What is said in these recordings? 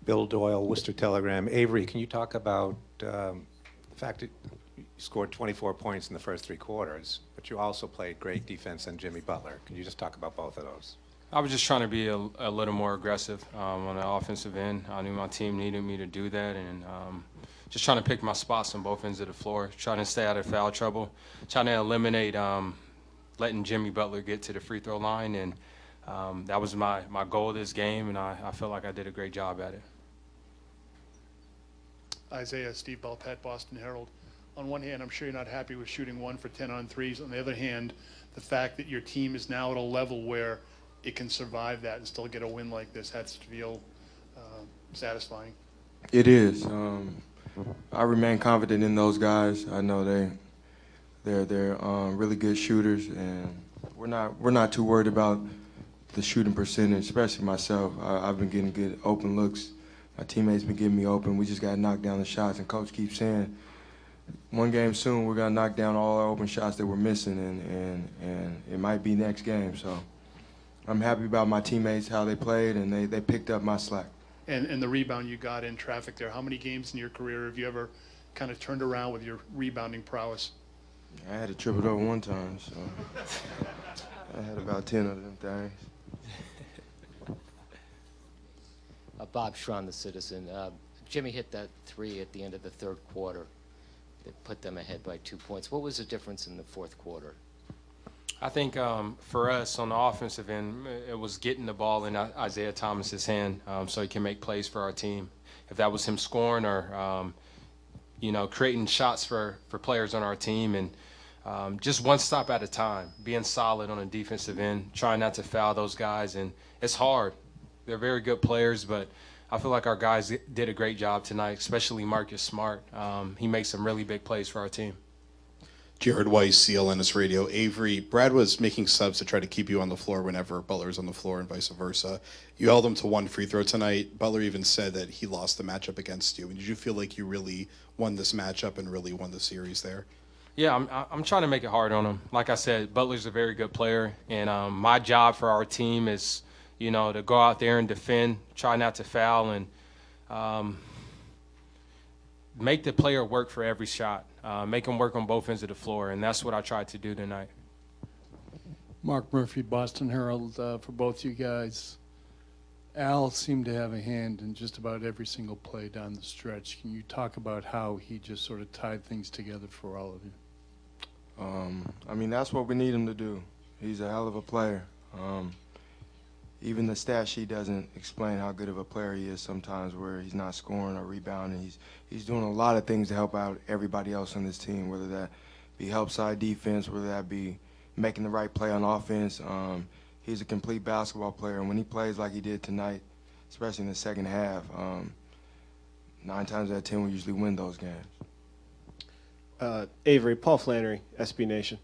Bill Doyle, Worcester Telegram. Avery, can you talk about the fact that you scored 24 points in the first 3 quarters, but you also played great defense on Jimmy Butler? Can you just talk about both of those? I was just trying to be a little more aggressive on the offensive end. I knew my team needed me to do that, and just trying to pick my spots on both ends of the floor, trying to stay out of foul trouble, trying to eliminate letting Jimmy Butler get to the free throw line, and that was my goal this game, and I felt like I did a great job at it. Isaiah, Steve Belpet, Boston Herald. On one hand, I'm sure you're not happy with shooting 1 for 10 on threes. On the other hand, the fact that your team is now at a level where it can survive that and still get a win like this has to feel satisfying. It is. I remain confident in those guys. I know they're really good shooters, and we're not too worried about the shooting percentage, especially myself. I've been getting good open looks. My teammates been getting me open. We just got to knock down the shots, and Coach keeps saying, one game soon we're gonna knock down all our open shots that we're missing, and it might be next game. So I'm happy about my teammates, how they played, and they picked up my slack. And the rebound you got in traffic there, how many games in your career have you ever kind of turned around with your rebounding prowess? I had to triple double one time, so I had about 10 of them things. Bob Schron, the Citizen. Jimmy hit that 3 at the end of the 3rd quarter that put them ahead by 2 points. What was the difference in the 4th quarter? I think for us on the offensive end, it was getting the ball in Isaiah Thomas's hand so he can make plays for our team. If that was him scoring or, creating shots for players on our team, and just one stop at a time, being solid on the defensive end, trying not to foul those guys. And it's hard. They're very good players, but I feel like our guys did a great job tonight, especially Marcus Smart. He makes some really big plays for our team. Jared Weiss, CLNS Radio. Avery, Brad was making subs to try to keep you on the floor whenever Butler's on the floor and vice versa. You held him to 1 free throw tonight. Butler even said that he lost the matchup against you. And did you feel like you really won this matchup and really won the series there? Yeah, I'm trying to make it hard on him. Like I said, Butler's a very good player, and my job for our team is, to go out there and defend, try not to foul, and make the player work for every shot. Make him work on both ends of the floor, and that's what I tried to do tonight. Mark Murphy, Boston Herald, for both you guys. Al seemed to have a hand in just about every single play down the stretch. Can you talk about how he just sort of tied things together for all of you? That's what we need him to do. He's a hell of a player. Even the stat sheet doesn't explain how good of a player he is sometimes, where he's not scoring or rebounding. He's doing a lot of things to help out everybody else on this team, whether that be help side defense, whether that be making the right play on offense. He's a complete basketball player, and when he plays like he did tonight, especially in the second half, 9 times out of 10 we usually win those games. Avery, Paul Flannery, SB Nation.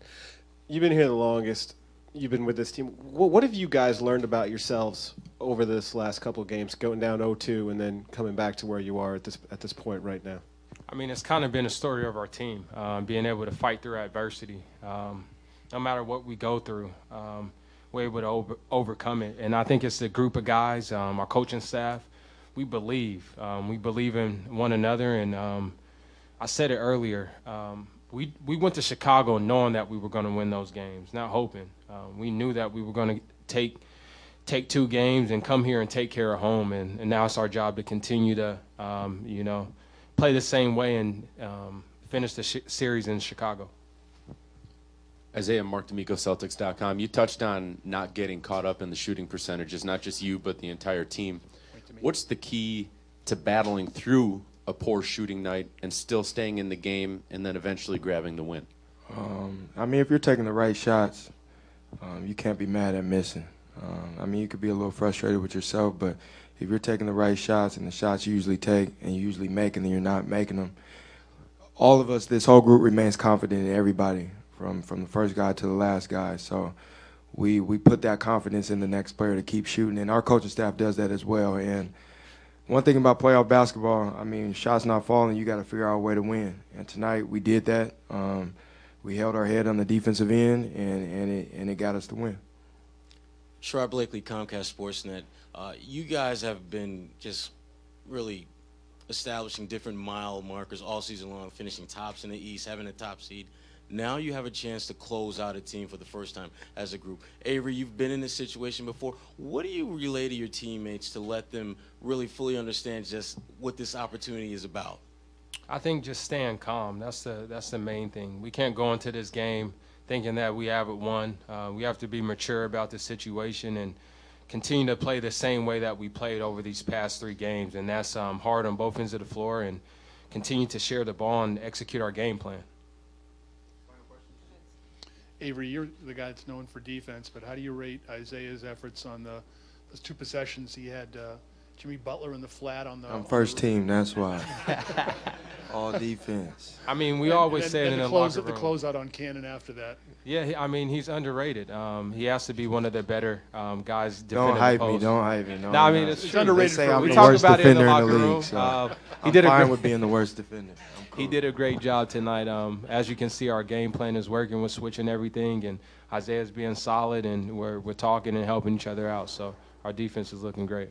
You've been here the longest. You've been with this team. What have you guys learned about yourselves over this last couple of games, going down 0-2 and then coming back to where you are at this point right now? It's kind of been a story of our team, being able to fight through adversity. No matter what we go through, we're able to overcome it. And I think it's a group of guys, our coaching staff. We believe in one another. And I said it earlier. We went to Chicago knowing that we were going to win those games, not hoping. We knew that we were going to take 2 games and come here and take care of home, and now it's our job to continue to, play the same way and finish the series in Chicago. Isaiah, Mark D'Amico, Celtics.com. You touched on not getting caught up in the shooting percentages, not just you, but the entire team. What's the key to battling through a poor shooting night and still staying in the game and then eventually grabbing the win? If you're taking the right shots, you can't be mad at missing. You could be a little frustrated with yourself, but if you're taking the right shots and the shots you usually take and you usually make and then you're not making them, all of us, this whole group remains confident in everybody, from the first guy to the last guy. So we put that confidence in the next player to keep shooting, and our coaching staff does that as well. And one thing about playoff basketball, shots not falling, you got to figure out a way to win. And tonight we did that. We held our head on the defensive end, and it got us to win. Sherrod Blakely, Comcast Sportsnet. You guys have been just really establishing different mile markers all season long, finishing tops in the East, having a top seed. Now you have a chance to close out a team for the first time as a group. Avery, you've been in this situation before. What do you relay to your teammates to let them really fully understand just what this opportunity is about? I think just staying calm. That's the main thing. We can't go into this game thinking that we have it won. We have to be mature about the situation and continue to play the same way that we played over these past 3 games. And that's hard on both ends of the floor, and continue to share the ball and execute our game plan. Avery, you're the guy that's known for defense, but how do you rate Isaiah's efforts on those 2 possessions he had? Jimmy Butler in the flat on the. I'm first team, that's why. All defense. I mean, we always say it in the locker room. The closeout on Cannon after that. Yeah, I mean, he's underrated. He has to be one of the better guys defending Don't hype the me, post. don't hype me. No, I mean, no. it's It's underrated. They say I'm We the talk worst about it in the defender in locker the room. league. So He I'm did a fine great- with being the worst defender. I'm cool. He did a great job tonight. As you can see, our game plan is working. We're switching everything, and Isaiah's being solid, and we're talking and helping each other out. So our defense is looking great.